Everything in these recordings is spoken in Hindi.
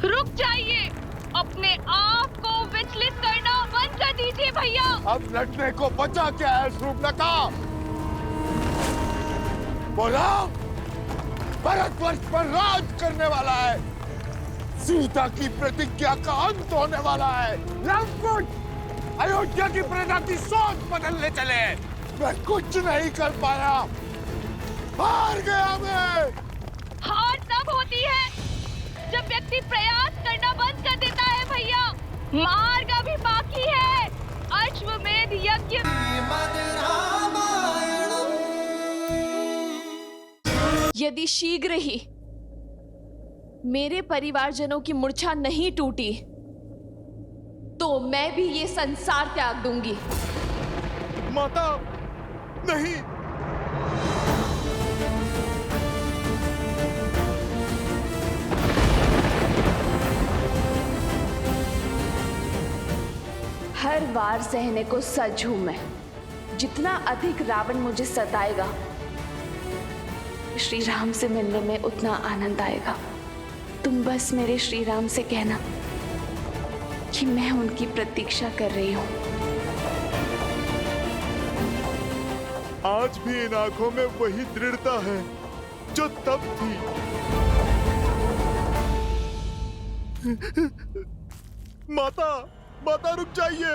रुक जाइए, अपने आप को विचलित करना बंद कर दीजिए भैया। अब लड़ने को बचा क्या है शूर्पणखा? बोला, भारतवर्ष पर राज करने वाला है, सीता की प्रतिज्ञा का अंत होने वाला है। लंकुट अयोध्या की प्रजा की सोच बदलने चले। मैं कुछ नहीं कर पाया, हार गया मैं। हार तब होती है जब व्यक्ति प्रयास करना बंद कर देता है भैया। मार्ग अभी बाकी है, अश्वमेध यज्ञ। यदि शीघ्र ही मेरे परिवारजनों की मूर्छा नहीं टूटी तो मैं भी ये संसार त्याग दूंगी। माता, नहीं। हर वार सहने को सज हूं मैं। जितना अधिक रावण मुझे सताएगा, श्री राम से मिलने में उतना आनंद आएगा। तुम बस मेरे श्री राम से कहना कि मैं उनकी प्रतीक्षा कर रही हूं। आज भी इन आंखों में वही दृढ़ता है जो तब थी। माता, माता रुक जाइए।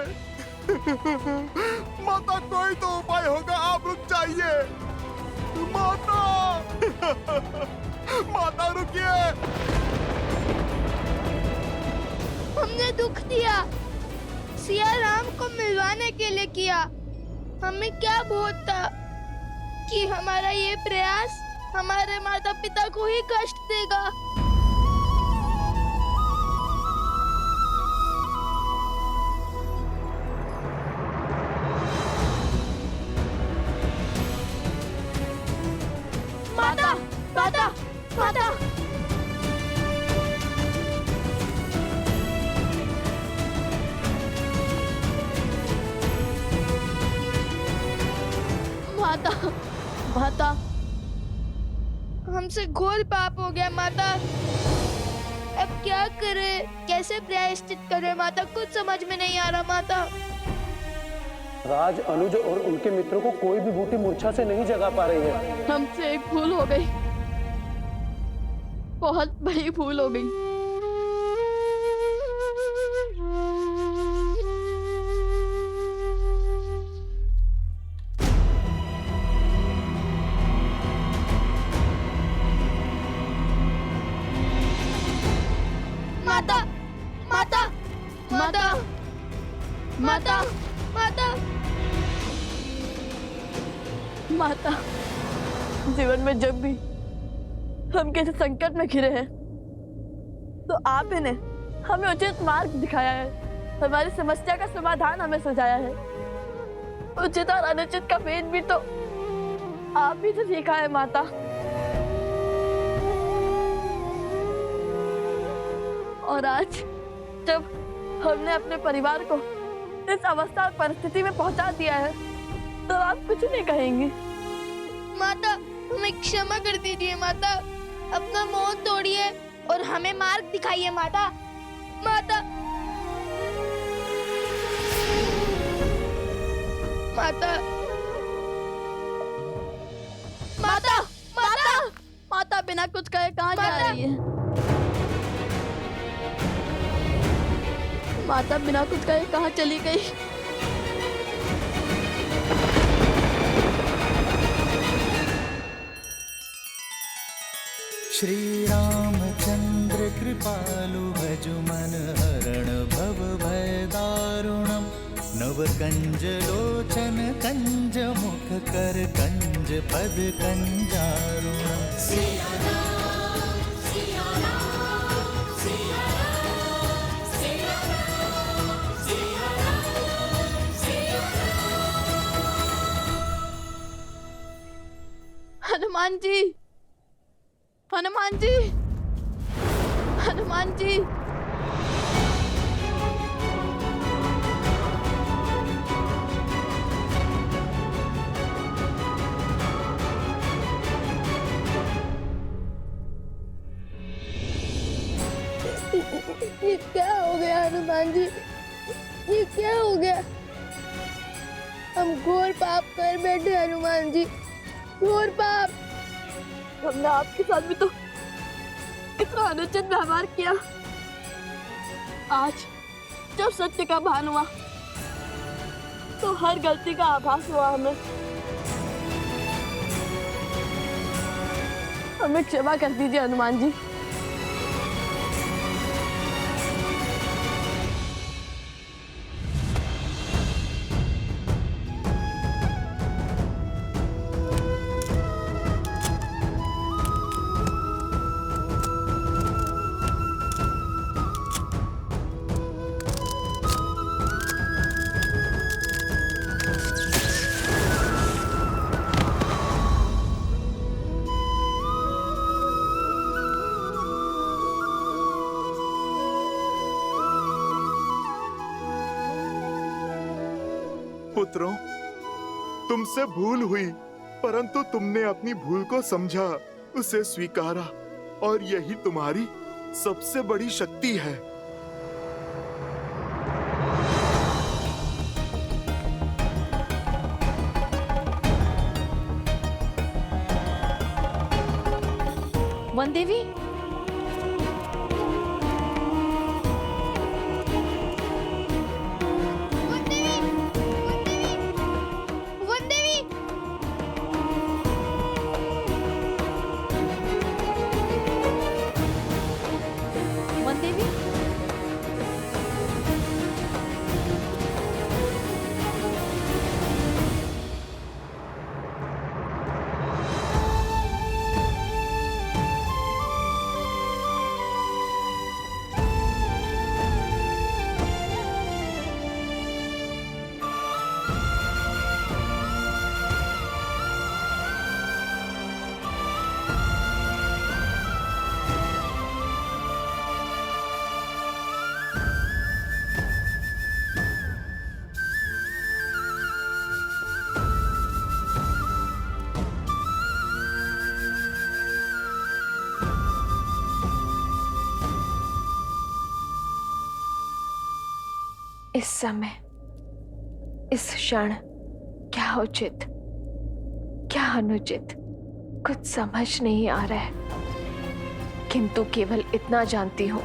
माता, कोई तो उपाय होगा, आप रुक जाइए। माता, माता रुकिए। हमने दुख दिया, सिया राम को मिलवाने के लिए किया। हमें क्या बोध था कि हमारा ये प्रयास हमारे माता पिता को ही कष्ट देगा। माता, माता, माता। माता, माता, हमसे घोर पाप हो गया माता। अब क्या करें, कैसे प्रायश्चित करें माता, कुछ समझ में नहीं आ रहा माता। राज, अनुज और उनके मित्रों को कोई भी बूटी मूर्छा से नहीं जगा पा रही है। हमसे एक भूल हो गई, बहुत बड़ी भूल हो गई। माता, माता, माता, माता, माता, माता, जीवन में जब भी हम किसी संकट में घिरे हैं तो आप ही ने हमें उचित मार्ग दिखाया है, हमारी समस्या का समाधान हमें सुझाया है। उचित और अनुचित का भेद भी तो आप ही से सीखा है माता। और आज जब हमने अपने परिवार को इस अवस्था और परिस्थिति में पहुंचा दिया है तो आप कुछ नहीं कहेंगी। माता, हमें क्षमा कर दीजिए माता। अपना मोह तोड़िए और हमें मार्ग दिखाइए माता। माता, माता, माता, माता, माता बिना कुछ कहे कहाँ जा रही है? माता बिना कुछ कहे कहाँ चली गई? श्री रामचंद्र कृपालु भजु मन हरण भव भय दारुणम नव कंज लोचन कंज मुख कर कंज पद कंजारुणम। हनुमान जी, हनुमान जी, हनुमान जी। हनुमान जी, ये क्या हो गया? हम घोर पाप कर बैठे हनुमान जी, घोर पाप। हमने आपके साथ भी तो कितना अनुचित व्यवहार किया। आज जब सत्य का भान हुआ तो हर गलती का आभास हुआ हमें क्षमा कर दीजिए हनुमान जी। पुत्रों, तुमसे भूल हुई, परंतु तुमने अपनी भूल को समझा, उसे स्वीकारा, और यही तुम्हारी सबसे बड़ी शक्ति है। वन देवी, वन देवी, इस समय, इस क्षण क्या उचित, क्या अनुचित, कुछ समझ नहीं आ रहा है। किंतु केवल इतना जानती हूं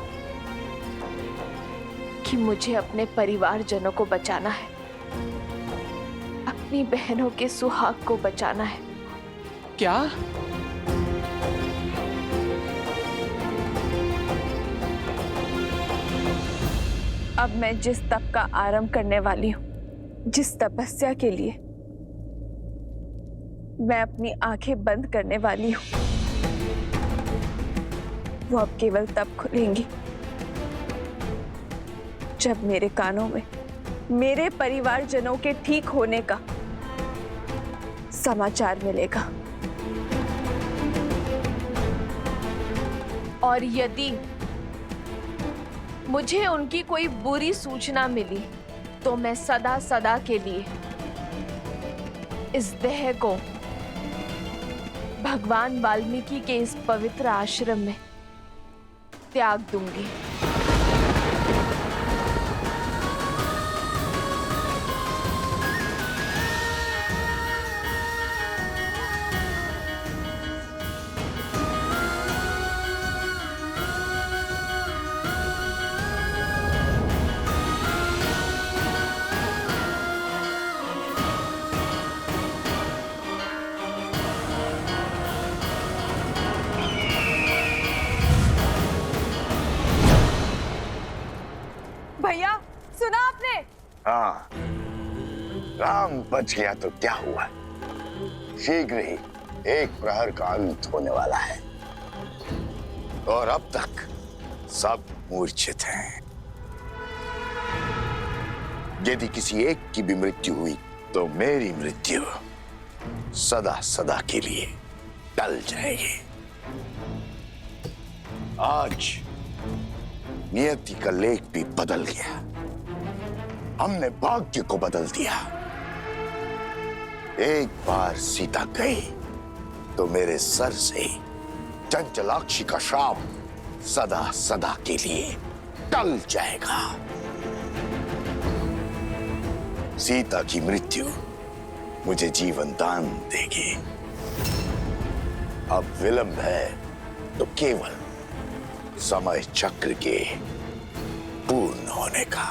कि मुझे अपने परिवारजनों को बचाना है, अपनी बहनों के सुहाग को बचाना है। क्या? अब मैं जिस तप का आरंभ करने वाली हूं, जिस तपस्या के लिए मैं अपनी आंखें बंद करने वाली हूं, वो अब केवल तब खुलेंगी जब मेरे कानों में मेरे परिवारजनों के ठीक होने का समाचार मिलेगा। और यदि मुझे उनकी कोई बुरी सूचना मिली तो मैं सदा सदा के लिए इस देह को भगवान वाल्मीकि के इस पवित्र आश्रम में त्याग दूंगी। भैया, सुना आपने? हाँ, राम बच गया तो क्या हुआ? शीघ्र ही एक प्रहर का अंत होने वाला है और अब तक सब मूर्छित हैं। यदि किसी एक की भी मृत्यु हुई तो मेरी मृत्यु सदा सदा के लिए टल जाएगी। आज नियति का लेख भी बदल गया, हमने भाग्य को बदल दिया। एक बार सीता गई तो मेरे सर से चंचलाक्षी का श्राप सदा सदा के लिए टल जाएगा। सीता की मृत्यु मुझे जीवन दान देगी। अब विलंब है तो केवल समय चक्र के पूर्ण होने का।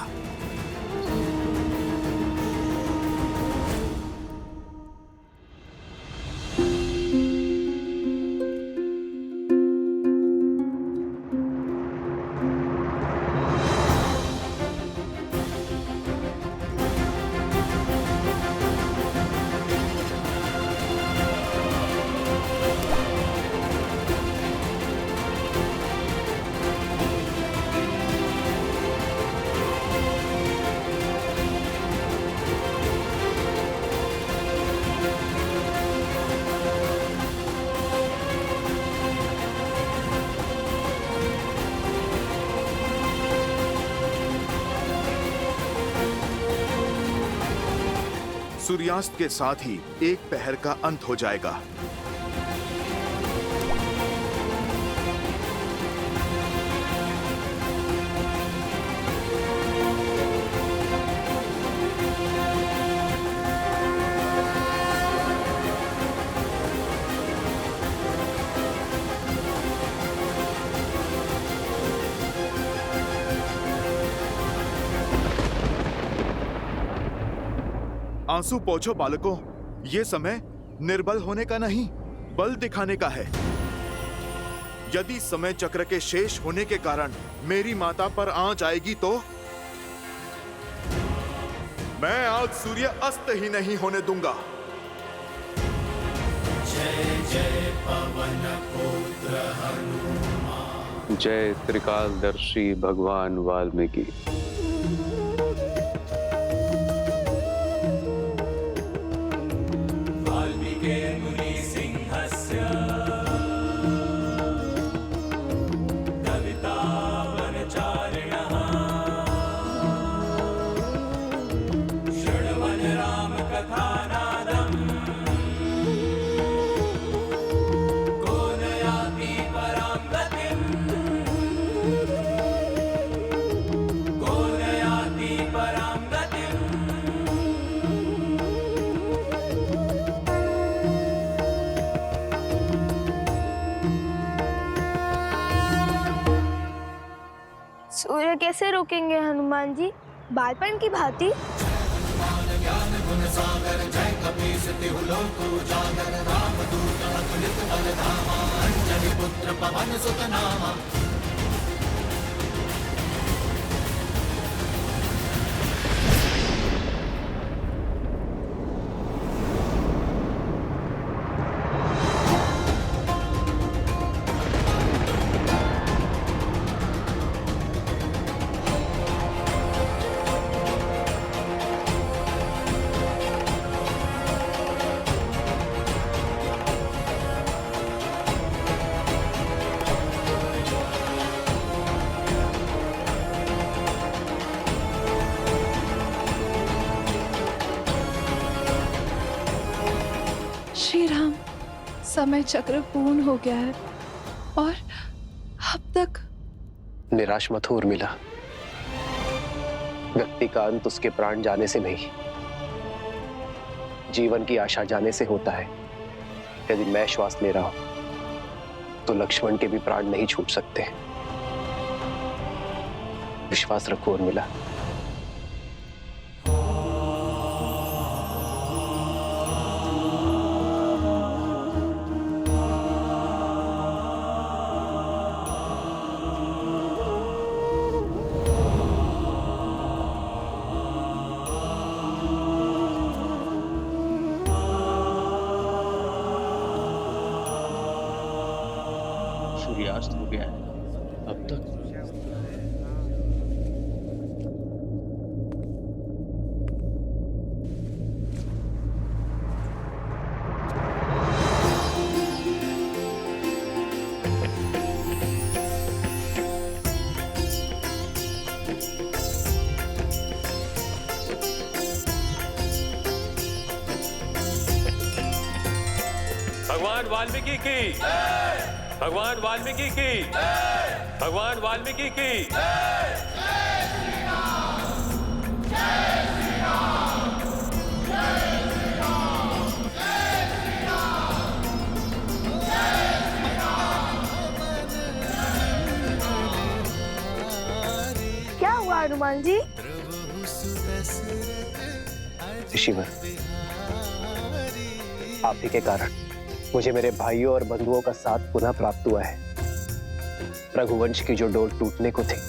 सूर्यास्त के साथ ही एक पहर का अंत हो जाएगा। आंसू पोंछो बालकों, ये समय निर्बल होने का नहीं, बल दिखाने का है। यदि समय चक्र के शेष होने के कारण मेरी माता पर आंच आएगी तो मैं आज सूर्य अस्त ही नहीं होने दूंगा। जय जय पवन पुत्र हनुमान। जय त्रिकालदर्शी भगवान वाल्मीकि। सूर्य कैसे रोकेंगे हनुमान जी, बालपन की भांति? श्री राम, समय चक्र पूर्ण हो गया है और अब तक। निराश मत हो उर्मिला, व्यक्ति का अंत उसके प्राण जाने से नहीं, जीवन की आशा जाने से होता है। यदि मैं श्वास ले रहा हूं तो लक्ष्मण के भी प्राण नहीं छूट सकते। विश्वास रखो उर्मिला। सूर्यास्त हो गया है अब तक। भगवान वाल्मीकि की, भगवान वाल्मीकि की, भगवान वाल्मीकि की। क्या हुआ हनुमान जी? ऋषिवर, आप ही के कारण मुझे मेरे भाइयों और बंधुओं का साथ पुनः प्राप्त हुआ है। रघुवंश की जो डोर टूटने को थी,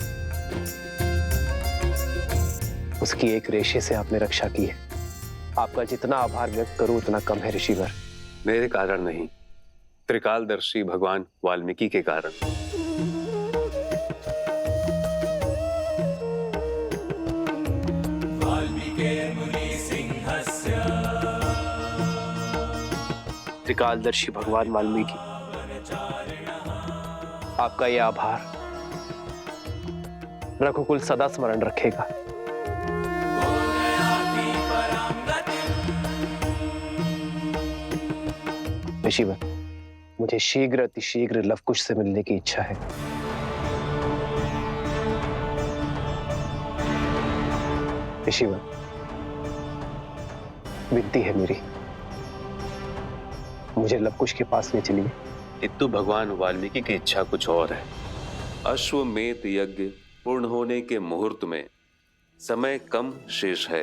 उसकी एक रेशे से आपने रक्षा की है। आपका जितना आभार व्यक्त करूं उतना कम है ऋषिवर। मेरे कारण नहीं, त्रिकालदर्शी भगवान वाल्मीकि के कारण। त्रिकालदर्शी भगवान वाल्मीकि, आपका यह आभार रघुकुल सदा स्मरण रखेगा। ऋषिवर, मुझे शीघ्र अतिशीघ्र लवकुश से मिलने की इच्छा है। ऋषिवर, विनती है मेरी, मुझे लवकुश के पास ले चलिए। किंतु भगवान वाल्मीकि की इच्छा कुछ और है। अश्वमेध यज्ञ पूर्ण होने के मुहूर्त में समय कम शेष है।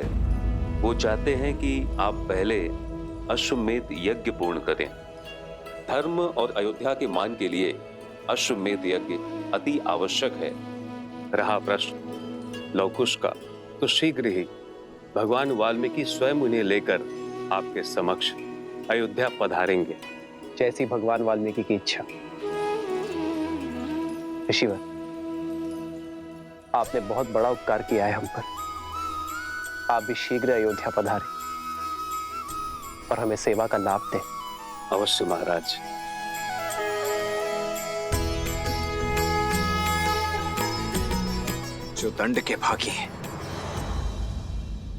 वो चाहते हैं कि आप पहले अश्वमेध यज्ञ पूर्ण करें। धर्म और अयोध्या के मान के लिए अश्वमेध यज्ञ अति आवश्यक है। रहा प्रश्न लवकुश का, तो शीघ्र ही भगवान वाल्मीकि स्वयं उन्हें लेकर आपके समक्ष अयोध्या पधारेंगे। जैसी भगवान वाल्मीकि की इच्छा। ऋषिवर, आपने बहुत बड़ा उपकार किया है हम पर। आप भी शीघ्र अयोध्या पधारें और हमें सेवा का लाभ दें। अवश्य महाराज। जो दंड के भागी हैं,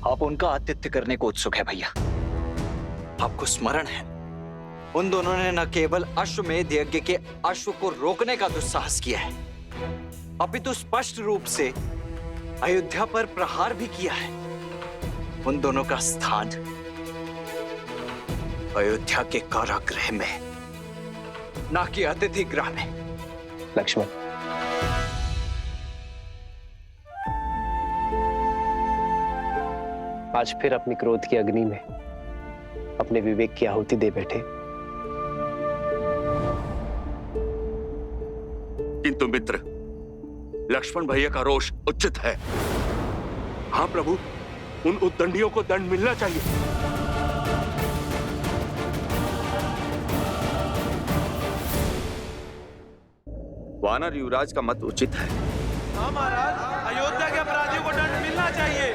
आप उनका आतिथ्य करने को उत्सुक है भैया। आपको स्मरण है, उन दोनों ने न केवल अश्वमेध यज्ञ के अश्व को रोकने का दुस्साहस किया है, अपितु स्पष्ट रूप से अयोध्या पर प्रहार भी किया है। उन दोनों का स्थान अयोध्या के कारागृह में, ना कि अतिथि गृह में। लक्ष्मण, आज फिर अपनी क्रोध की अग्नि में अपने विवेक की आहुति दे बैठे। किंतु मित्र, लक्ष्मण भैया का रोष उचित है। हाँ प्रभु, उन उद्दंडियों को दंड मिलना चाहिए। वानर युवराज का मत उचित है। हाँ महाराज, अयोध्या के अपराधियों को दंड मिलना चाहिए।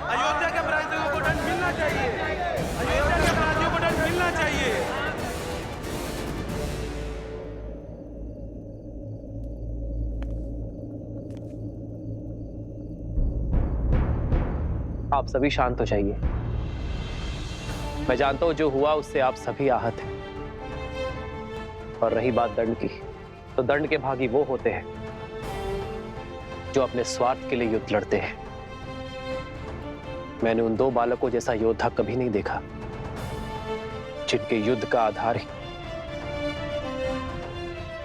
अयोध्या के अपराधियों को दंड मिलना चाहिए। अयोध्या के अपराधियों को दंड मिलना चाहिए। आप सभी शांत हो जाइए। मैं जानता हूं जो हुआ उससे आप सभी आहत हैं। और रही बात दंड की, तो दंड के भागी वो होते हैं जो अपने स्वार्थ के लिए युद्ध लड़ते हैं। मैंने उन दो बालकों जैसा योद्धा कभी नहीं देखा जिनके युद्ध का आधार ही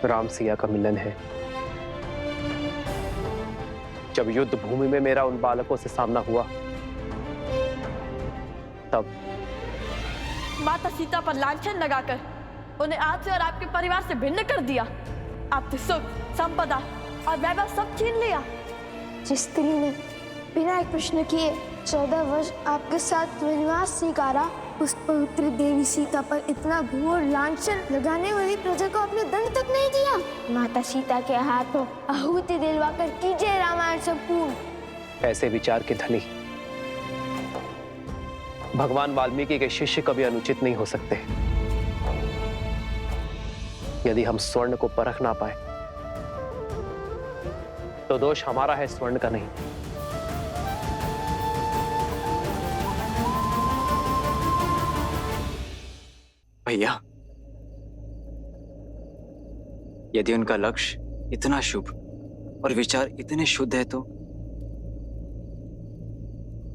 राम सिया का मिलन है। जब युद्ध भूमि में मेरा उन बालकों से सामना हुआ, तब माता सीता पर लांछन लगाकर उन्हें आपसे और आपके परिवार से भिन्न कर दिया। आपसे सुख, संपदा और वैभव सब छीन लिया। जिस स्त्री ने बिना एक प्रश्न किए 14 वर्ष आपके साथ वनवास स्वीकारा, उस पवित्र देवी सीता पर इतना घोर लांछन लगाने वाली प्रजा को आपने दंड तक नहीं दिया। माता सीता के हाथों आहुति दिलवाकर कीजिए रामायण संपूर्ण। ऐसे विचार के धनी भगवान वाल्मीकि के शिष्य कभी अनुचित नहीं हो सकते। यदि हम स्वर्ण को परख ना पाए तो दोष हमारा है, स्वर्ण का नहीं। भैया, यदि उनका लक्ष्य इतना शुभ और विचार इतने शुद्ध है, तो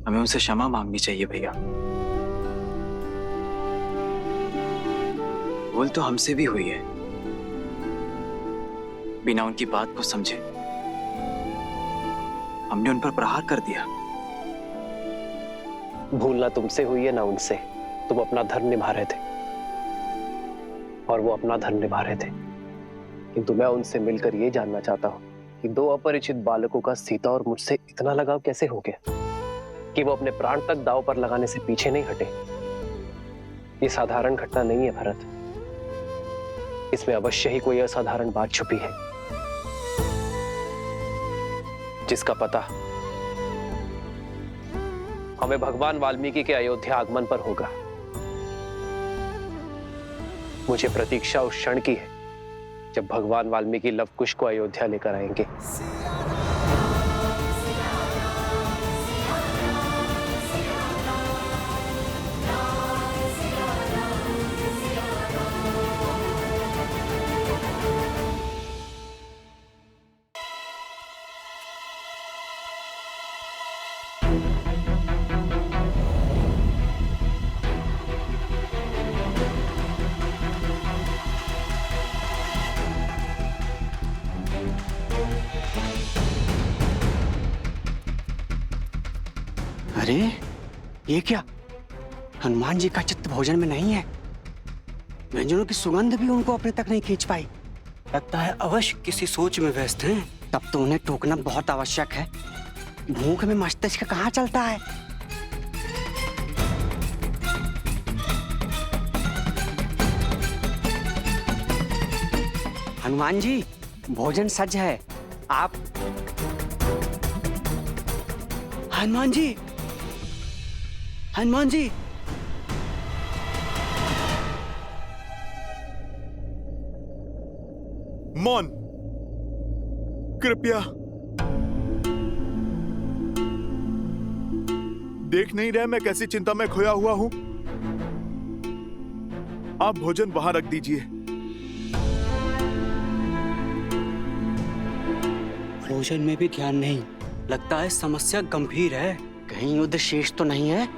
हमें उनसे क्षमा मांगनी चाहिए भैया। भूल तो हमसे भी हुई है, बिना उनकी बात को समझे हमने उन पर प्रहार कर दिया। भूल ना तुमसे हुई है ना उनसे। तुम अपना धर्म निभा रहे थे और वो अपना धर्म निभा रहे थे, किंतु मैं उनसे मिलकर ये जानना चाहता हूँ कि दो अपरिचित बालकों का सीता और मुझसे इतना लगाव कैसे हो गया कि वो अपने प्राण तक दांव पर लगाने से पीछे नहीं हटे। ये साधारण घटना नहीं है भरत, इसमें अवश्य ही कोई असाधारण बात छुपी है जिसका पता हमें भगवान वाल्मीकि के अयोध्या आगमन पर होगा। मुझे प्रतीक्षा उस क्षण की है जब भगवान वाल्मीकि लव कुश को अयोध्या लेकर आएंगे। अरे ये क्या, हनुमान जी का चित्त भोजन में नहीं है। व्यंजनों की सुगंध भी उनको अपने तक नहीं खींच पाई। लगता है अवश्य किसी सोच में व्यस्त हैं। तब तो उन्हें टोकना बहुत आवश्यक है। भूख में मस्तिष्क कहाँ चलता है। हनुमान जी, भोजन सज है। आप हनुमान जी, हनुमान जी, मौन, कृपया। देख नहीं रहे मैं कैसी चिंता में खोया हुआ हूं? आप भोजन वहां रख दीजिए। भोजन में भी ध्यान नहीं। लगता है समस्या गंभीर है। कहीं युद्ध शेष तो नहीं है।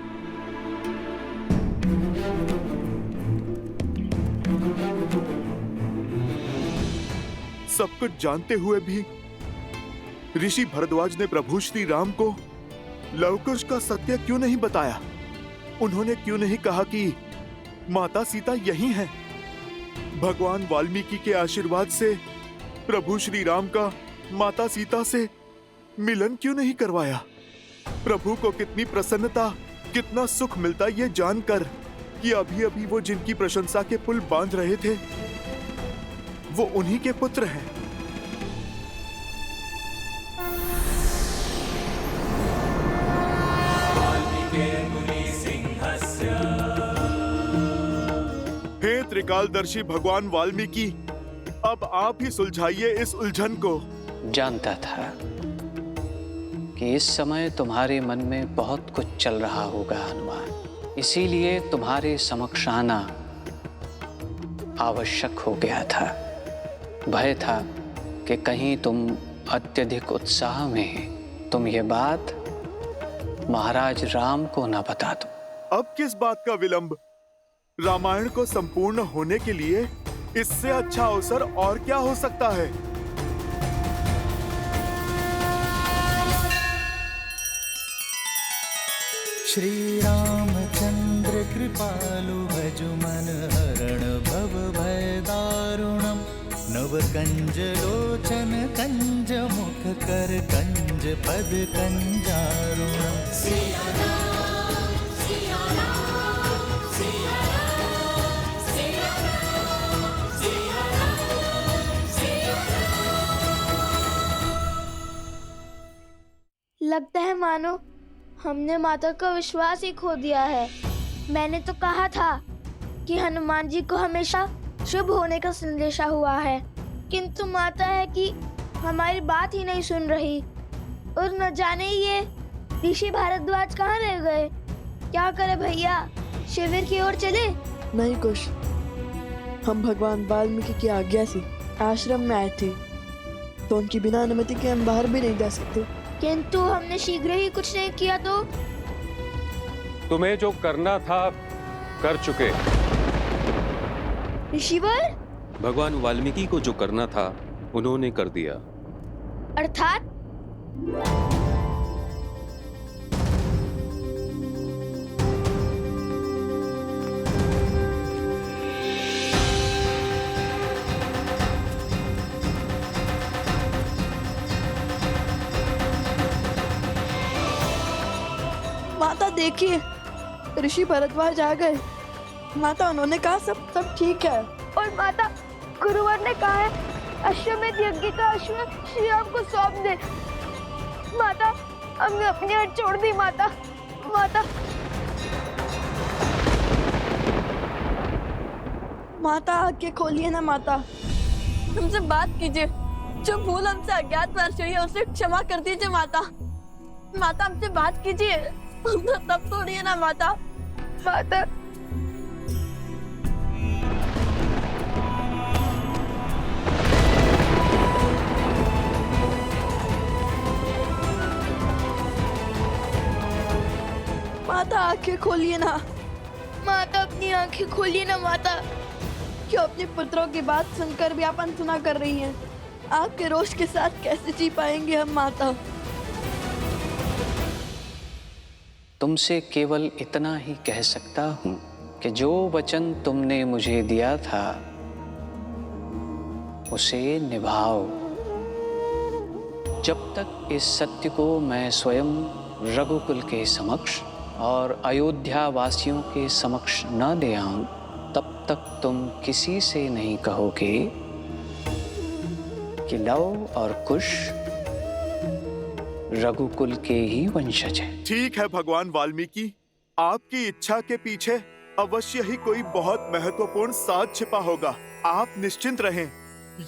सब कुछ जानते हुए भी ऋषि भरद्वाज ने प्रभु श्री राम को लवकुश का सत्य क्यों नहीं बताया? उन्होंने क्यों नहीं कहा कि माता सीता यही हैं? भगवान वाल्मीकि के आशीर्वाद से प्रभु श्री राम का माता सीता से मिलन क्यों नहीं करवाया? प्रभु को कितनी प्रसन्नता, कितना सुख मिलता ये जानकर कि अभी अभी वो जिनकी प्रशंसा के पुल बांध रहे थे वो उन्हीं के पुत्र हैं। हे त्रिकालदर्शी भगवान वाल्मीकि, अब आप ही सुलझाइए इस उलझन को। जानता था कि इस समय तुम्हारे मन में बहुत कुछ चल रहा होगा हनुमान, इसीलिए तुम्हारे समक्ष आना आवश्यक हो गया था। भय था कि कहीं तुम अत्यधिक उत्साह में तुम ये बात महाराज राम को न बता दो। अब किस बात का विलंब? रामायण को संपूर्ण होने के लिए इससे अच्छा अवसर और क्या हो सकता है? श्री रामचंद्र कृपालु भजु मन हरण भव भय दारुणम नव कंज लोचन कंज मुख कर कंज पद कंजारुणम। सिया राम, सिया राम, सिया राम, सिया राम, सिया राम, सिया राम। लगता है मानो हमने माता का विश्वास ही खो दिया है। मैंने तो कहा था कि हनुमान जी को हमेशा शुभ होने का संदेशा हुआ है, किंतु माता है कि हमारी बात ही नहीं सुन रही। और न जाने ये ऋषि भारद्वाज कहाँ रह गए। क्या करे भैया, शिविर की ओर चले? नहीं कुश, हम भगवान वाल्मीकि की आज्ञा से आश्रम में आए थे, तो उनकी बिना अनुमति के हम बाहर भी नहीं जा सकते। किंतु हमने शीघ्र ही कुछ नहीं किया तो? तुम्हें जो करना था कर चुके। ऋषिवर, भगवान वाल्मीकि को जो करना था उन्होंने कर दिया। अर्थात माता देखिए, ऋषि भरद्वाज आ गए। माता उन्होंने कहा सब ठीक है। और माता गुरुवर ने कहा है अश्वमेध यज्ञ का अश्व श्री राम को सौंप दे। माता हमने अपनी हट छोड़ दी। माता माता माता आंखें खोलिए ना माता, हमसे बात कीजिए। जो भूल हमसे अज्ञात वर्ष हुई है उसे क्षमा कर दीजिए माता। माता हमसे बात कीजिए, हमसे तब तोड़िए ना माता। माता माता आंखें खोलिए ना। माता अपनी आंखें खोलिए ना माता। क्यों अपने पुत्रों की बात सुनकर भी आप अनसुना कर रही हैं? आपके रोष के साथ कैसे जी पाएंगे हम माता? तुमसे केवल इतना ही कह सकता हूं कि जो वचन तुमने मुझे दिया था उसे निभाओ। जब तक इस सत्य को मैं स्वयं रघुकुल के समक्ष और अयोध्या वासियों के समक्ष न ले आऊं, तब तक तुम किसी से नहीं कहोगे कि लव और कुश रघुकुल के ही वंशज हैं। ठीक है भगवान वाल्मीकि, आपकी इच्छा के पीछे अवश्य ही कोई बहुत महत्वपूर्ण साध छिपा होगा। आप निश्चिंत रहें,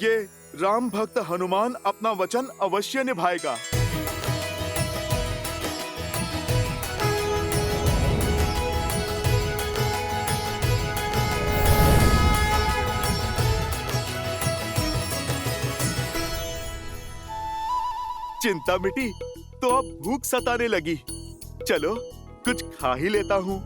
ये राम भक्त हनुमान अपना वचन अवश्य निभाएगा। चिंता मिटी तो अब भूख सताने लगी। चलो कुछ खा ही लेता हूँ।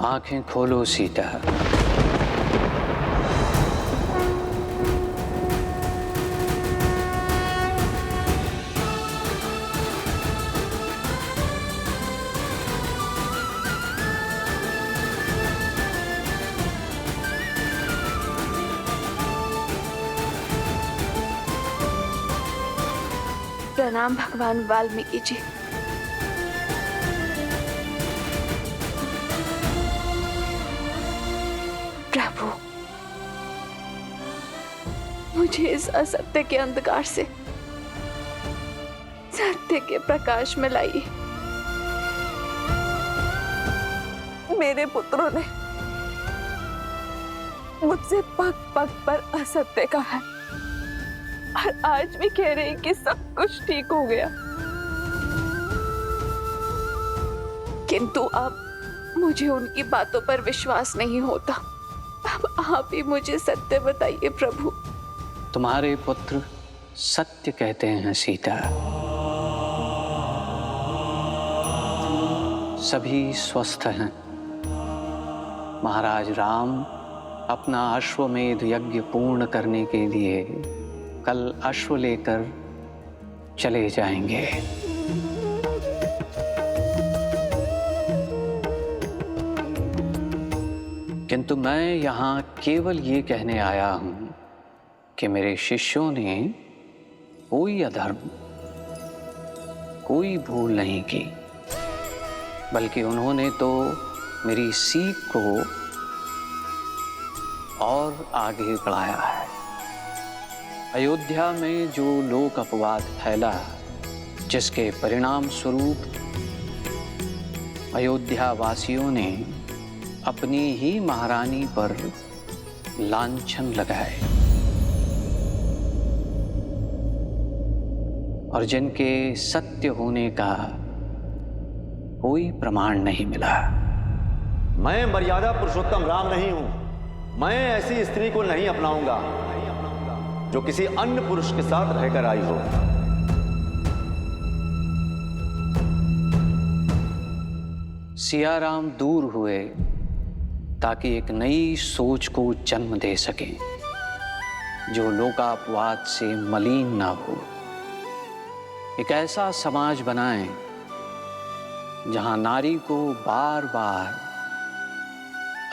आंखें खोलो सीता। प्रणाम भगवान वाल्मीकि जी। प्रभु, मुझे इस असत्य के अंधकार से सत्य के प्रकाश में लाइए। मेरे पुत्रों ने मुझसे पग पग पर असत्य कहा है और आज भी कह रहे हैं कि सब कुछ ठीक हो गया, किंतु अब मुझे उनकी बातों पर विश्वास नहीं होता। अब आप ही मुझे सत्य बताइए प्रभु। तुम्हारे पुत्र सत्य कहते हैं सीता। सभी स्वस्थ हैं। महाराज राम अपना अश्वमेध यज्ञ पूर्ण करने के लिए कल अश्व लेकर चले जाएंगे। किंतु मैं यहाँ केवल ये कहने आया हूँ कि मेरे शिष्यों ने कोई अधर्म, कोई भूल नहीं की, बल्कि उन्होंने तो मेरी सीख को और आगे बढ़ाया है। अयोध्या में जो लोक अपवाद फैला, जिसके परिणाम स्वरूप अयोध्या वासियों ने अपनी ही महारानी पर लांछन लगाए और जिनके सत्य होने का कोई प्रमाण नहीं मिला। मैं मर्यादा पुरुषोत्तम राम नहीं हूं। मैं ऐसी स्त्री को नहीं अपनाऊंगा जो किसी अन्य पुरुष के साथ रहकर आई हो। सियाराम दूर हुए ताकि एक नई सोच को जन्म दे सके जो लोकापवाद से मलिन ना हो। एक ऐसा समाज बनाएं जहां नारी को बार बार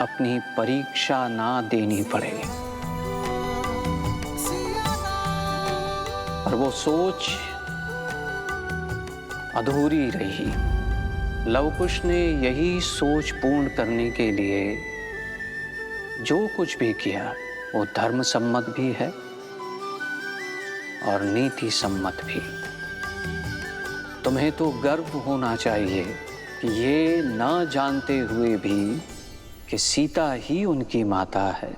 अपनी परीक्षा ना देनी पड़े। और वो सोच अधूरी रही। लवकुश ने यही सोच पूर्ण करने के लिए जो कुछ भी किया वो धर्म सम्मत भी है और नीति सम्मत भी। तुम्हें तो गर्व होना चाहिए कि ये न जानते हुए भी कि सीता ही उनकी माता है।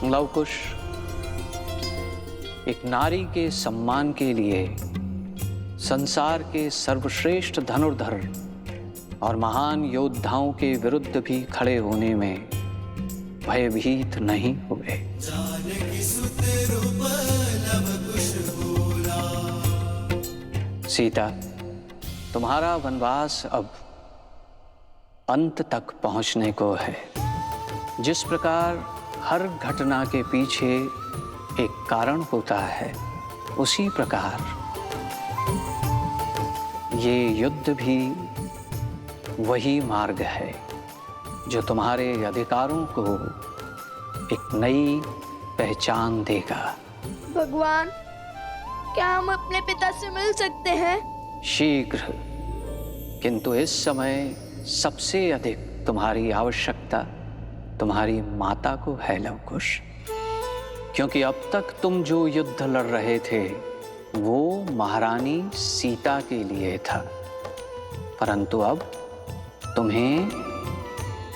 लवकुश एक नारी के सम्मान के लिए संसार के सर्वश्रेष्ठ धनुर्धर और महान योद्धाओं के विरुद्ध भी खड़े होने में भयभीत नहीं हुए। सीता, तुम्हारा वनवास अब अंत तक पहुंचने को है। जिस प्रकार हर घटना के पीछे एक कारण होता है, उसी प्रकार ये युद्ध भी वही मार्ग है जो तुम्हारे अधिकारों को एक नई पहचान देगा। भगवान, क्या हम अपने पिता से मिल सकते हैं? शीघ्र, किंतु इस समय सबसे अधिक तुम्हारी आवश्यकता तुम्हारी माता को है लवकुश। क्योंकि अब तक तुम जो युद्ध लड़ रहे थे वो महारानी सीता के लिए था, परंतु अब तुम्हें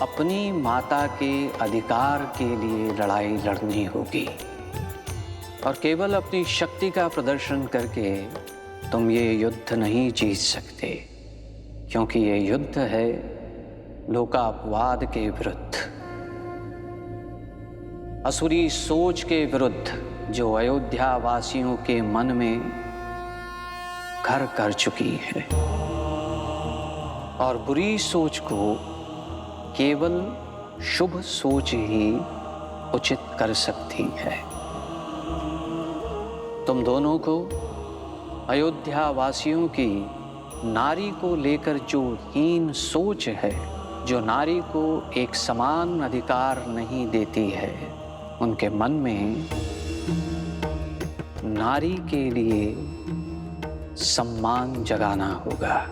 अपनी माता के अधिकार के लिए लड़ाई लड़नी होगी। और केवल अपनी शक्ति का प्रदर्शन करके तुम ये युद्ध नहीं जीत सकते, क्योंकि ये युद्ध है लोकापवाद के विरुद्ध, असुरी सोच के विरुद्ध जो अयोध्या वासियों के मन में घर कर चुकी है। और बुरी सोच को केवल शुभ सोच ही उचित कर सकती है। तुम दोनों को अयोध्या वासियों की नारी को लेकर जो हीन सोच है, जो नारी को एक समान अधिकार नहीं देती है, उनके मन में नारी के लिए सम्मान जगाना होगा।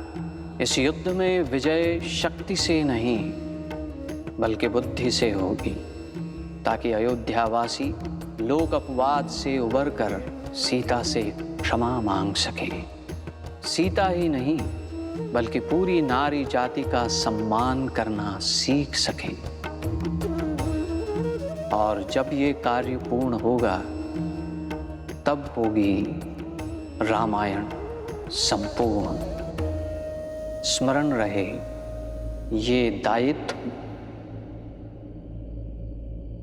इस युद्ध में विजय शक्ति से नहीं बल्कि बुद्धि से होगी, ताकि अयोध्यावासी लोक अपवाद से उबरकर सीता से क्षमा मांग सके। सीता ही नहीं बल्कि पूरी नारी जाति का सम्मान करना सीख सके। और जब ये कार्य पूर्ण होगा तब होगी रामायण संपूर्ण। स्मरण रहे, ये दायित्व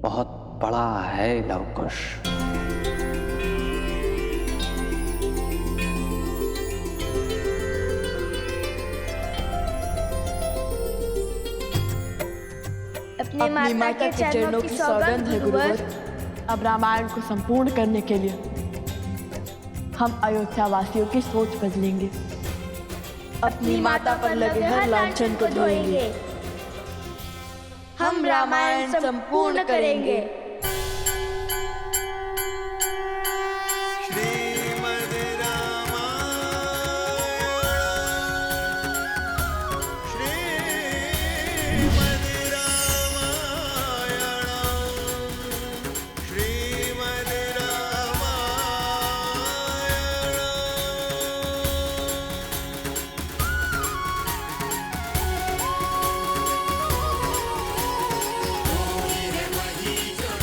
बहुत बड़ा है लवकुश। अपनी माता के चरणों की सौगंध है गुरुवर। अब रामायण को संपूर्ण करने के लिए हम अयोध्या वासियों की सोच बदलेंगे। अपनी माता पर लगे हर लांछन को धोएंगे। हम रामायण संपूर्ण करेंगे। जो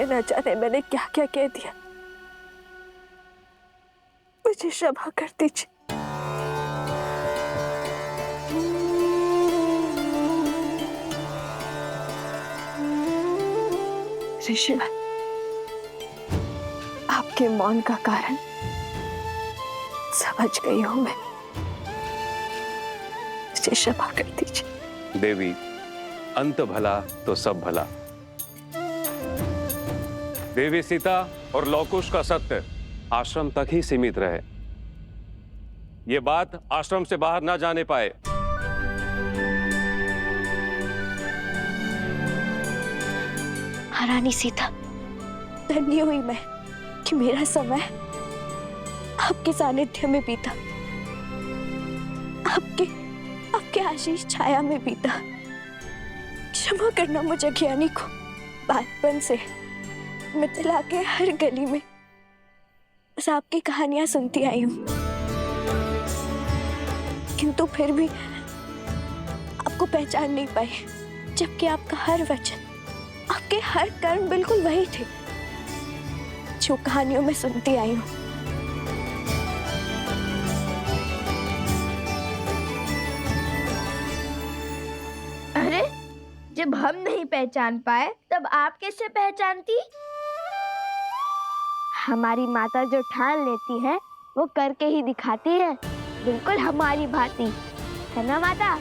न जाने मैंने क्या क्या कह दिया। मुझे क्षमा कर दीजिए। ऋषिवर, आपके मौन का कारण समझ गई हूं मैं। मुझे क्षमा कर दीजिए। देवी, अंत भला तो सब भला। देवी सीता और लवकुश का सत्य आश्रम तक ही सीमित रहे। ये बात आश्रम से बाहर ना जाने पाए। महारानी सीता, धन्य हुई मैं कि मेरा समय आपके सानिध्य में बीता, आपके आशीष छाया में बीता। क्षमा करना मुझे ज्ञानी को। बचपन से मिथिला के हर गली में बस आपकी कहानियां सुनती आई हूं, किंतु फिर भी आपको पहचान नहीं पाई, जबकि आपका हर वचन, आपके हर कर्म बिल्कुल वही थे जो कहानियों में सुनती आई हूं। अरे, जब हम नहीं पहचान पाए तब आप कैसे पहचानती? हमारी माता जो ठान लेती है वो करके ही दिखाती है, बिल्कुल हमारी भांति, है ना माता?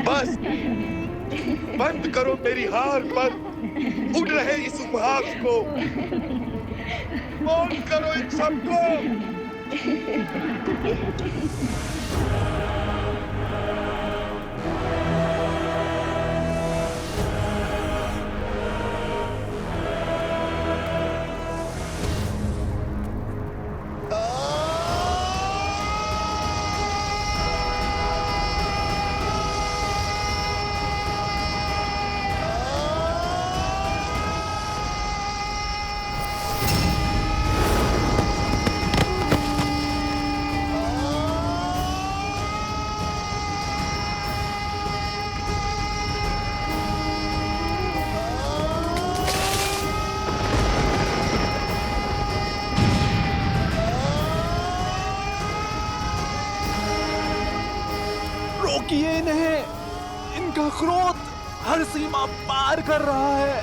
बस बंद करो मेरी हार पर उड़ रहे इस उपहास को, मौन करो इन सबको। रोकिए इन्हें, इनका क्रोध हर सीमा पार कर रहा है।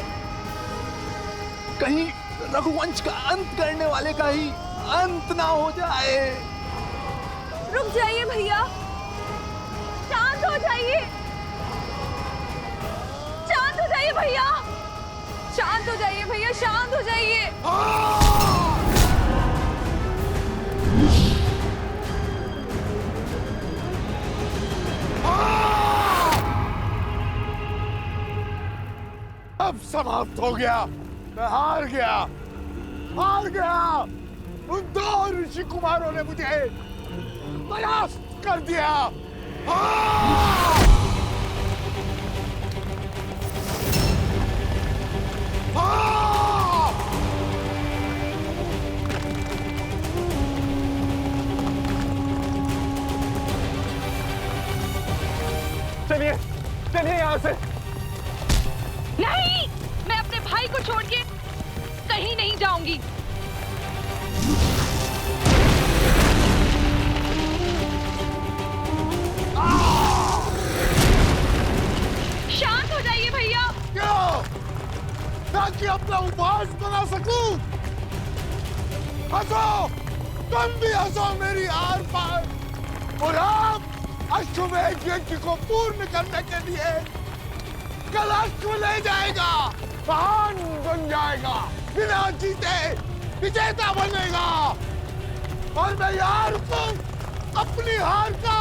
कहीं रघुवंश का अंत करने वाले का ही अंत ना हो जाए। रुक जाइए भैया, शांत हो जाइए, शांत हो जाइए भैया, शांत हो जाइए भैया, शांत हो जाइए। अब समाप्त हो गया, मैं हार गया, हार गया। उन दो ऋषि कुमारों ने मुझे परास्त कर दिया। चलिए चलिए यहाँ से। नहीं, मैं अपने भाई को छोड़ के कहीं नहीं जाऊंगी। शांत हो जाइए भैया। क्यों? ताकि अपना उपहास बना सकूं। हंसो, तुम भी हंसो मेरी हार पर। और आप अश्वमेध यज्ञ को पूर्ण करने के लिए कल अश्व ले जाएगा, महान बन जाएगा, बिना जीते विजेता बनेगा। और मैं यार को अपनी हार का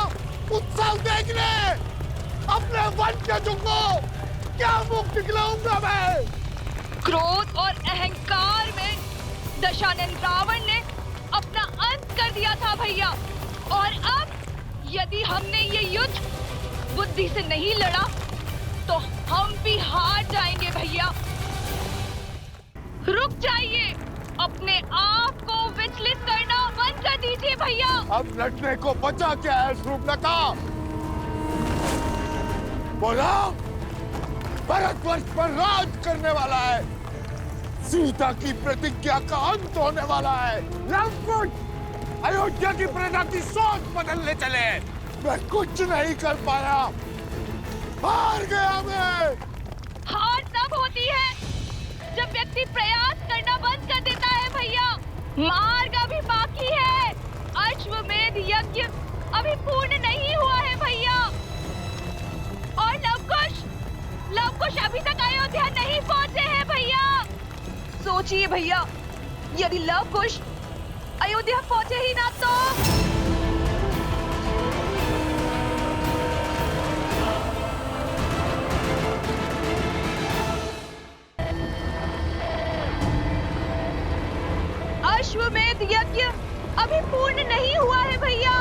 उत्सव देखने अपने वंशजों को क्या मुख दिखलाऊंगा मैं। क्रोध और अहंकार में दशानन रावण ने अपना अंत कर दिया था भैया, और अब यदि हमने ये युद्ध बुद्धि से नहीं लड़ा तो हम भी हार जाएंगे भैया। रुक जाइए, अपने आप को विचलित करना बंद कर दीजिए भैया। अब लड़ने को बचा क्या है शूर्पणखा? बोला, भारतवर्ष पर राज करने वाला है, सीता की प्रतिज्ञा का अंत होने वाला है। लवकुश अयोध्या की प्रजा की सोच बदलने चले। मैं कुछ नहीं कर पाया, हार गया मैं। हार तब होती है जब व्यक्ति प्रयास करना बंद कर देता है भैया। मार्ग अभी बाकी है, अश्वमेध यज्ञ अभी पूर्ण नहीं हुआ है भैया। और लवकुश अभी तक अयोध्या नहीं पहुंचे हैं भैया। सोचिए भैया, यदि लवकुश अयोध्या पहुंचे ही ना तो अश्वमेध यज्ञ अभी पूर्ण नहीं हुआ है भैया।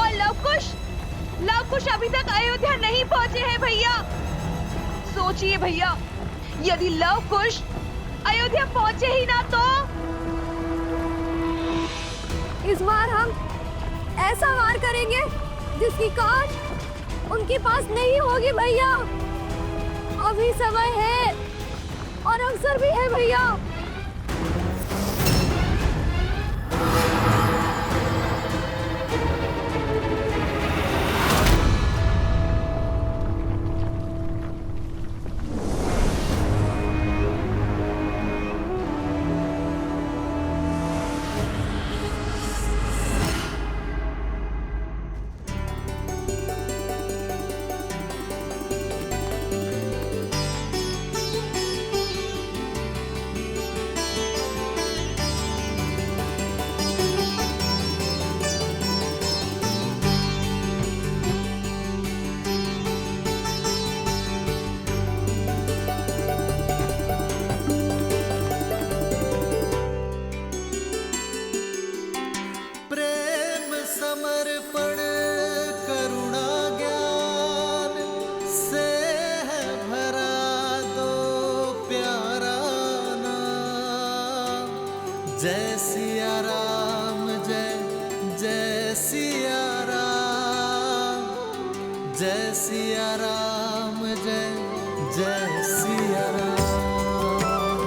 और लवकुश अभी तक अयोध्या नहीं पहुंचे हैं भैया। सोचिए भैया, यदि लवकुश अयोध्या पहुंचे ही ना तो इस बार हम ऐसा वार करेंगे जिसकी काट उनके पास नहीं होगी भैया। अभी समय है और अवसर भी है भैया। जय सिया राम, जय जय सिया राम, जय सिया राम, जय जय सिया राम।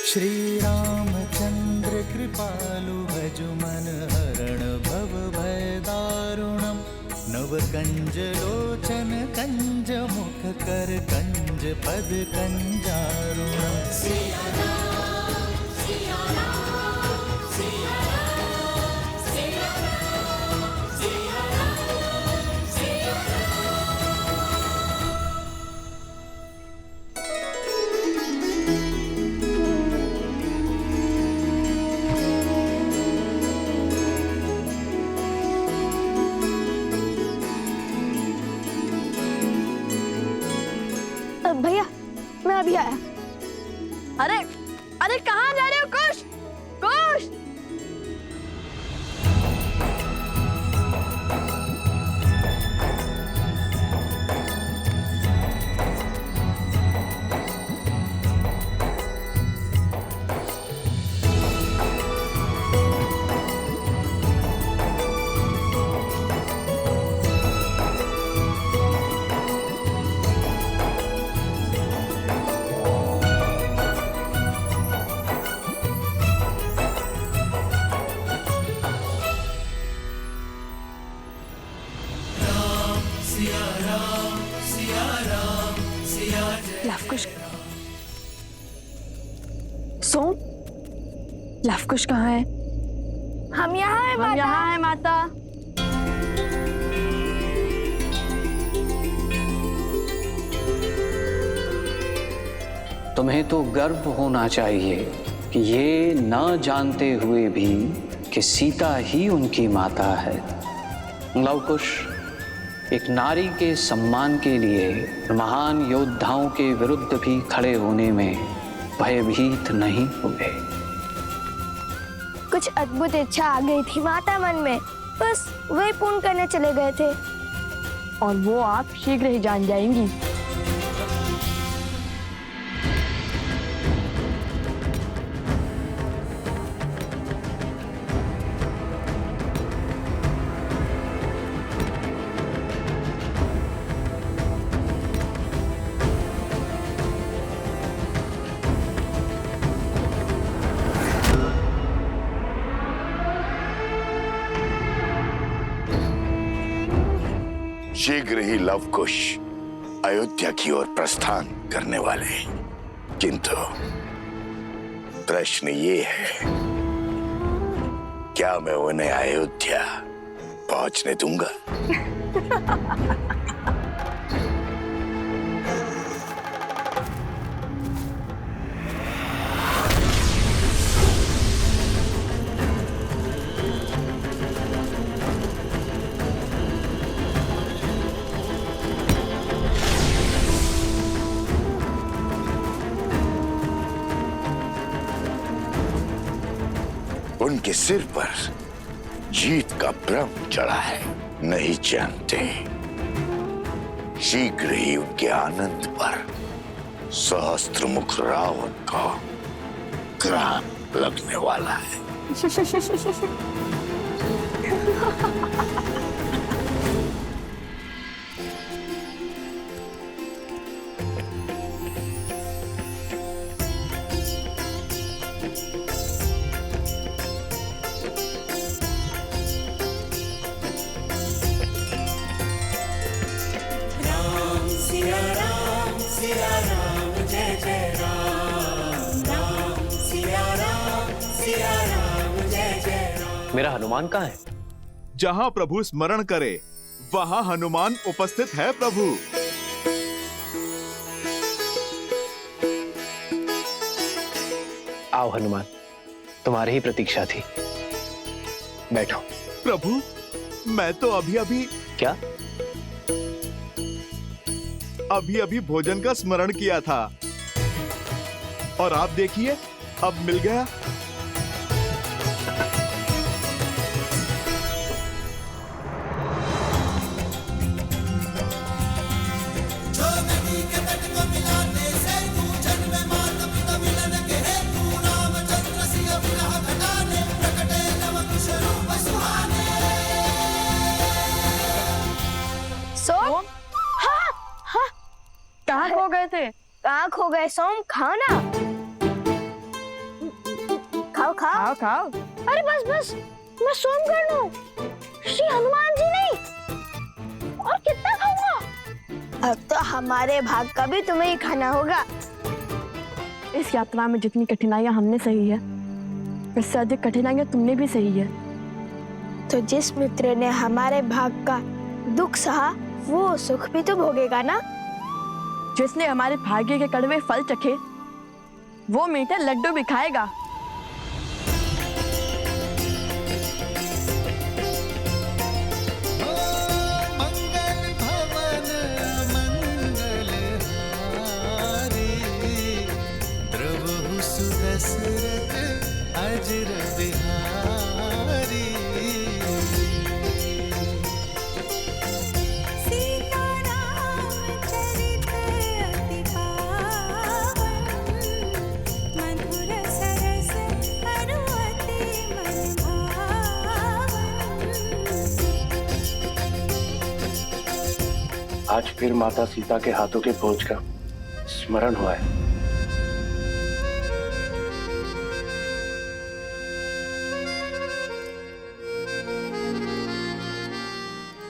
श्री रामचंद्र कृपालु भजु मन हरण भव भय दारुणम। नव कंज लोचन कंज मुख कर कंज पद कंजारुणम। सिया राम, सिया राम, सिया राम, सिया राम, सिया राम, सिया भैया मैं अभी आया। अरे अरे कहाँ जा रहे हो कुश? कुश लवकुश, सोम, लवकुश कहाँ है? हम यहाँ हैं माता। यहाँ है माता। तुम्हें तो गर्व होना चाहिए कि ये न जानते हुए भी कि सीता ही उनकी माता है। लवकुश एक नारी के सम्मान के लिए महान योद्धाओं के विरुद्ध भी खड़े होने में भयभीत नहीं हुए। कुछ अद्भुत इच्छा आ गई थी माता मन में, बस वही पूर्ण करने चले गए थे। और वो आप शीघ्र ही जान जाएंगी। शीघ्र ही लवकुश अयोध्या की ओर प्रस्थान करने वाले हैं, किंतु प्रश्न ये है, क्या मैं उन्हें अयोध्या पहुंचने दूंगा? उनके सिर पर जीत का भ्रम चढ़ा है, नहीं जानते शीघ्र ही उनके आनंद पर सहस्त्रमुख रावण का ग्राम लगने वाला है। मेरा हनुमान कहाँ है? जहाँ प्रभु स्मरण करे वहाँ हनुमान उपस्थित है प्रभु। आओ हनुमान, तुम्हारी ही प्रतीक्षा थी। बैठो। प्रभु, मैं तो अभी क्या? अभी भोजन का स्मरण किया था और आप देखिए अब मिल गया। कहाँ खो गए थे? कहाँ खो गए सोम? खाओ ना, खाओ खाओ खाओ। अरे बस बस, मैं सोमगढ़ हूँ, श्री हनुमान जी नहीं। और कितना खाऊंगा? अब तो हमारे भाग का भी तुम्हें ही खाना होगा। इस यात्रा में जितनी कठिनाइयाँ हमने सही है, इससे अधिक कठिनाइयाँ तुमने भी सही है। तो जिस मित्र ने हमारे भाग का दुख सहा, वो सुख भी तो भोगेगा ना। जिसने हमारे भाग्य के कड़वे फल चखे, वो मीठे लड्डू भी खाएगा। मंगल भवन मंगल हारी, द्रवहु सुदशरथ अजर बिहारी। आज फिर माता सीता के हाथों के भोज का स्मरण हुआ है।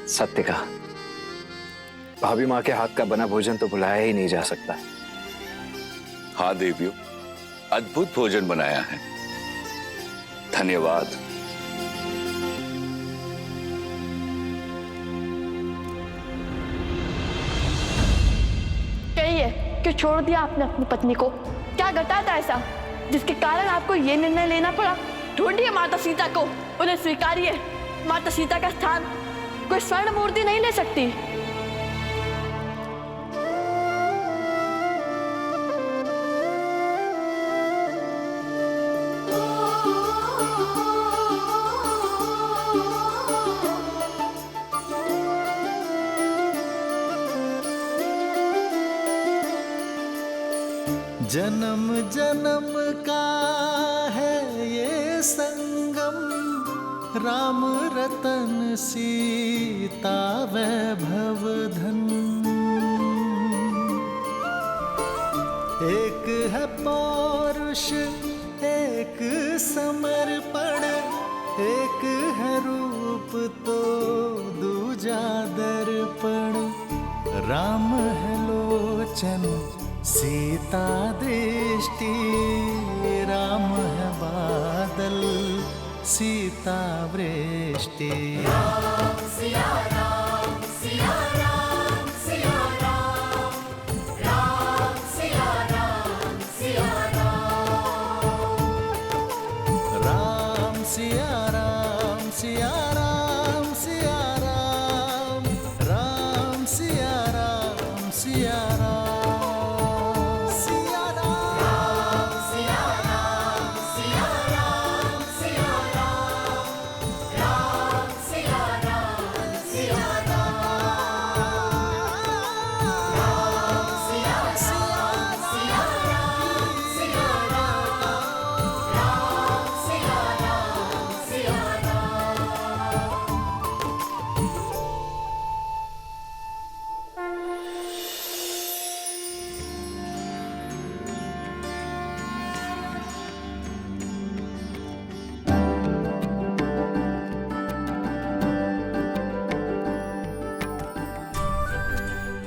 सत्य कहा, भाभी माँ के हाथ का बना भोजन तो बुलाया ही नहीं जा सकता। हाँ देवियों, अद्भुत भोजन बनाया है, धन्यवाद। क्यों छोड़ दिया आपने अपनी पत्नी को? क्या घटा था ऐसा जिसके कारण आपको ये निर्णय लेना पड़ा? ढूंढिए माता सीता को, उन्हें स्वीकारिए। माता सीता का स्थान कोई स्वर्ण मूर्ति नहीं ले सकती। जन्म जन्म का है ये संगम, राम रतन सीता वैभव धन। एक है पौरुष एक समर्पण, एक है रूप तो दूजा दर्पण। राम है लोचन सीता दृष्टि, राम है बादल सीता वृष्टि। राम सिया राम सिया राम सिया राम, राम सिया राम सिया राम, राम सिया राम सिया राम सिया राम, राम सिया राम सिया राम।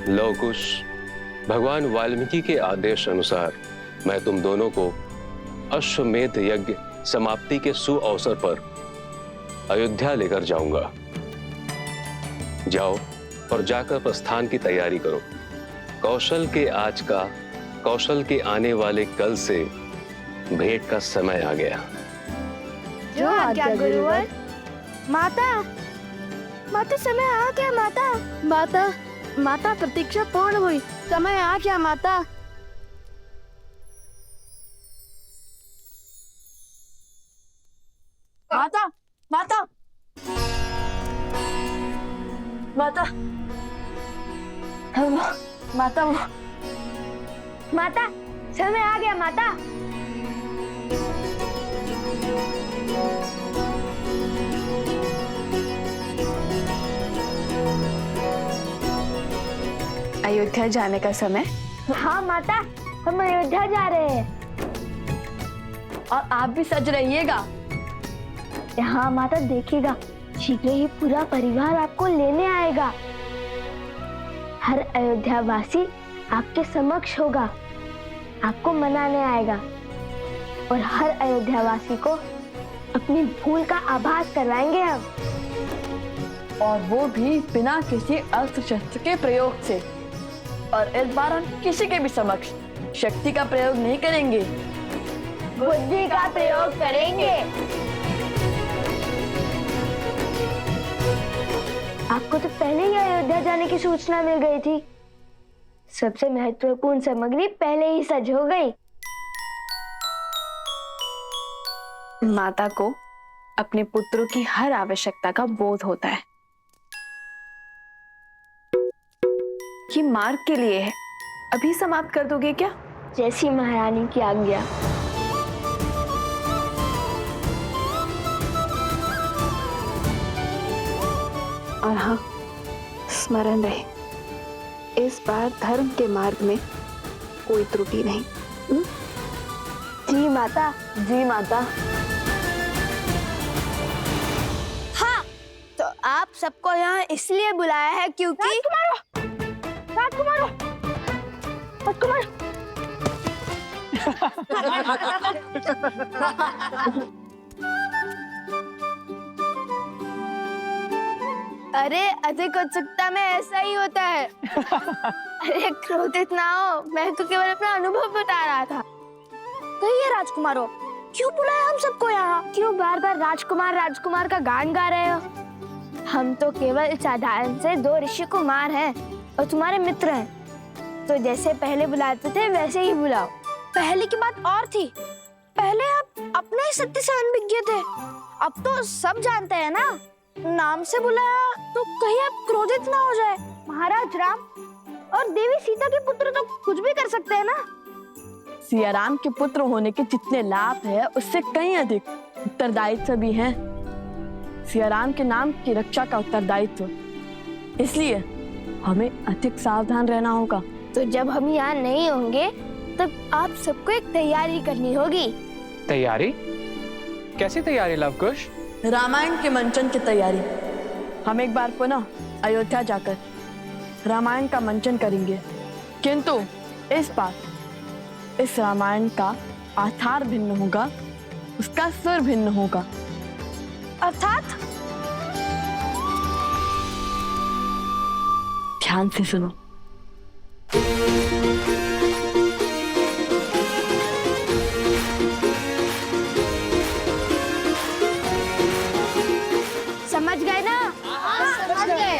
लव कुश, भगवान वाल्मीकि के आदेश अनुसार मैं तुम दोनों को अश्वमेध यज्ञ समाप्ति के सुअवसर पर अयोध्या लेकर जाऊंगा। जाओ और जाकर प्रस्थान की तैयारी करो। कौशल के आज का, कौशल के आने वाले कल से भेंट का समय आ गया। जो आज्ञा गुरुवर। माता, माता समय आ गया माता। माता, माता प्रतीक्षा पूर्ण हुई, समय आ गया माता। माता, माता, माता, माता, माता समय आ गया माता। अयोध्या जाने का समय? हाँ माता, हम अयोध्या जा रहे हैं। और आप भी सज रहिएगा। हाँ माता, देखिएगा शीघ्र ही पूरा परिवार आपको लेने आएगा। हर अयोध्या वासी आपके समक्ष होगा, आपको मनाने आएगा और हर अयोध्या वासी को अपनी भूल का आभास करवाएंगे हम। और वो भी बिना किसी अस्त्र शस्त्र के प्रयोग से। और इस बार हम किसी के भी समक्ष शक्ति का प्रयोग नहीं करेंगे, बुद्धि का प्रयोग करेंगे। आपको तो पहले ही अयोध्या जाने की सूचना मिल गई थी। सबसे महत्वपूर्ण सामग्री पहले ही सज हो गई। माता को अपने पुत्रों की हर आवश्यकता का बोध होता है। ये मार्ग के लिए है, अभी समाप्त कर दोगे क्या? जैसी महारानी की आज्ञा। और हाँ, स्मरण रहे, इस बार धर्म के मार्ग में कोई त्रुटि नहीं। जी माता। जी माता। हाँ, तो आप सबको यहाँ इसलिए बुलाया है क्योंकि राजकुमार, अरे अधिक उत्सुकता में ऐसा ही होता है। अरे क्रोधित ना हो, मैं तो केवल अपना अनुभव बता रहा था। कहिए राजकुमारों, क्यों बुलाया हम सबको यहाँ? क्यों बार बार राजकुमार राजकुमार का गान गा रहे हो? हम तो केवल साधारण से 2 ऋषि कुमार हैं और तुम्हारे मित्र हैं। तो जैसे पहले बुलाते थे वैसे ही बुलाओ। पहले की बात और थी, पहले आप अपने ही सत्य से अनभिज्ञ थे, अब तो सब जानते हैं ना। नाम से बुलाया तो कहीं आप क्रोधित ना हो जाए। महाराज राम और देवी सीता के पुत्र तो कुछ भी कर सकते हैं ना। सियाराम के पुत्र होने के जितने लाभ है उससे कहीं अधिक उत्तरदायित्व भी हैं। सियाराम के नाम की रक्षा का उत्तरदायित्व, इसलिए हमें अधिक सावधान रहना होगा। तो जब हम यहाँ नहीं होंगे तब आप सबको एक तैयारी करनी होगी। तैयारी? कैसी तैयारी लवकुश? रामायण के मंचन की तैयारी। हम एक बार पुनः अयोध्या जाकर रामायण का मंचन करेंगे, किंतु इस बार इस रामायण का आधार भिन्न होगा, उसका सुर भिन्न होगा। अर्थात? ध्यान से सुनो। समझ गए ना? समझ गए।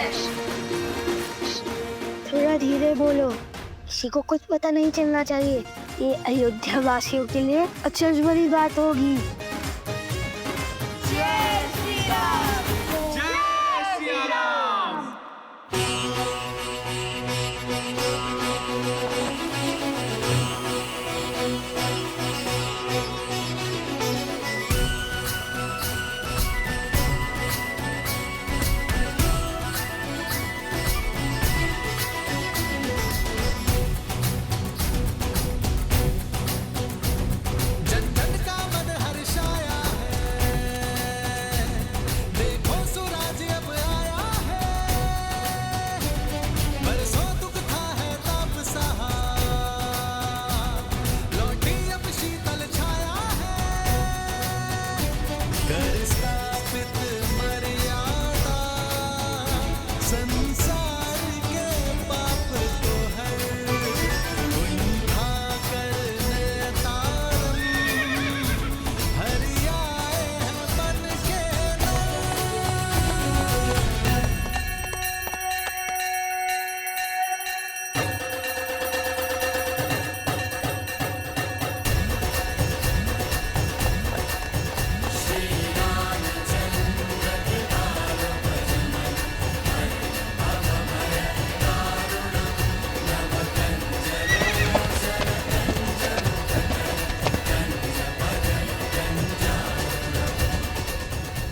थोड़ा धीरे बोलो, किसी को कुछ पता नहीं चलना चाहिए। ये अयोध्या वासियों के लिए अचरज भरी बात होगी। जय श्री राम, जय श्री राम।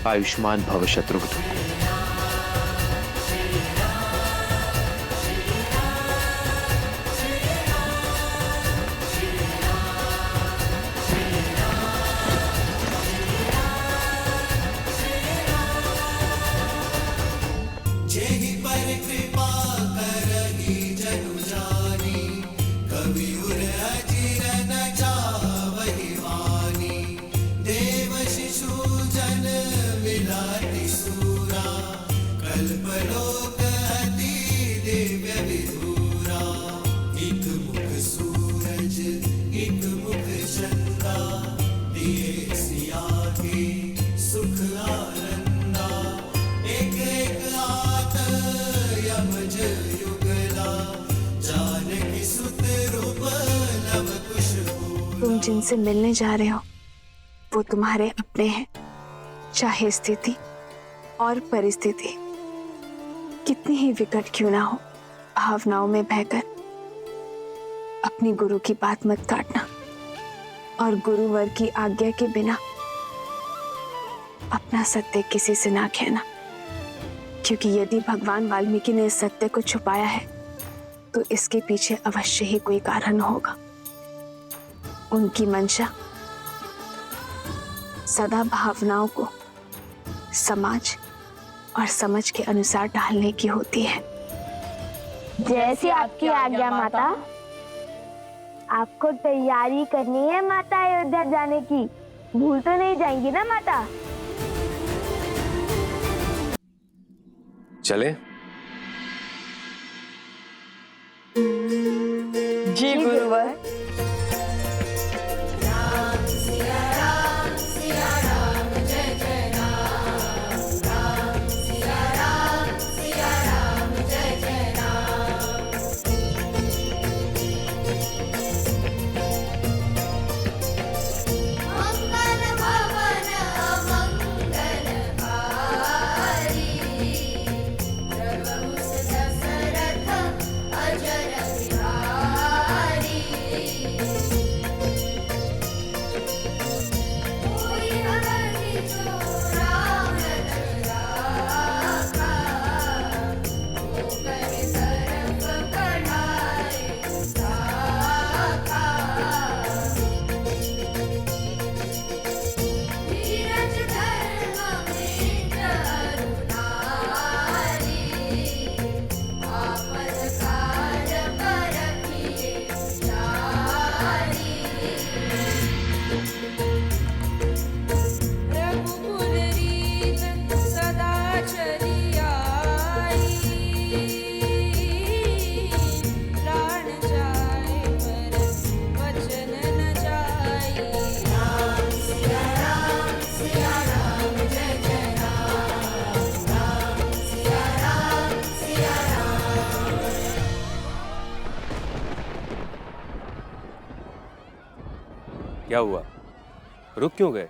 आयुष्मान भव शत्रुघ्न। तुम जिनसे मिलने जा रहे हो वो तुम्हारे अपने हैं, चाहे स्थिति और परिस्थिति कितनी ही विकट क्यों ना हो। भावनाओं में बहकर अपनी गुरु की बात मत काटना और गुरुवर की आज्ञा के बिना अपना सत्य किसी से ना कहना, क्योंकि यदि भगवान वाल्मीकि ने इस सत्य को छुपाया है तो इसके पीछे अवश्य ही कोई कारण होगा। उनकी मंशा सदा भावनाओं को समाज और समझ के अनुसार ढालने की होती है। जैसी आपकी आज्ञा माता। आपको तैयारी करनी है माता अयोध्या जाने की, भूल तो नहीं जाएंगी ना माता? चले? जी गुरुवर। अजर बिहारी क्या हुआ? रुक क्यों गए?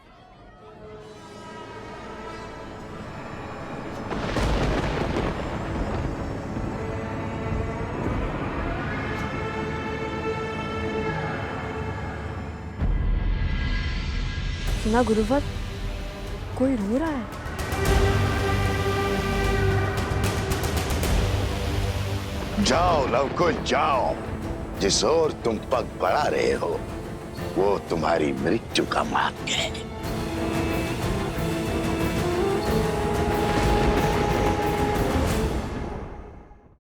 सुना गुरुवर, कोई रो रहा है। जाओ लवकुश जाओ, जिस ओर तुम पग बढ़ा रहे हो वो तुम्हारी मृत्यु का मार्ग है।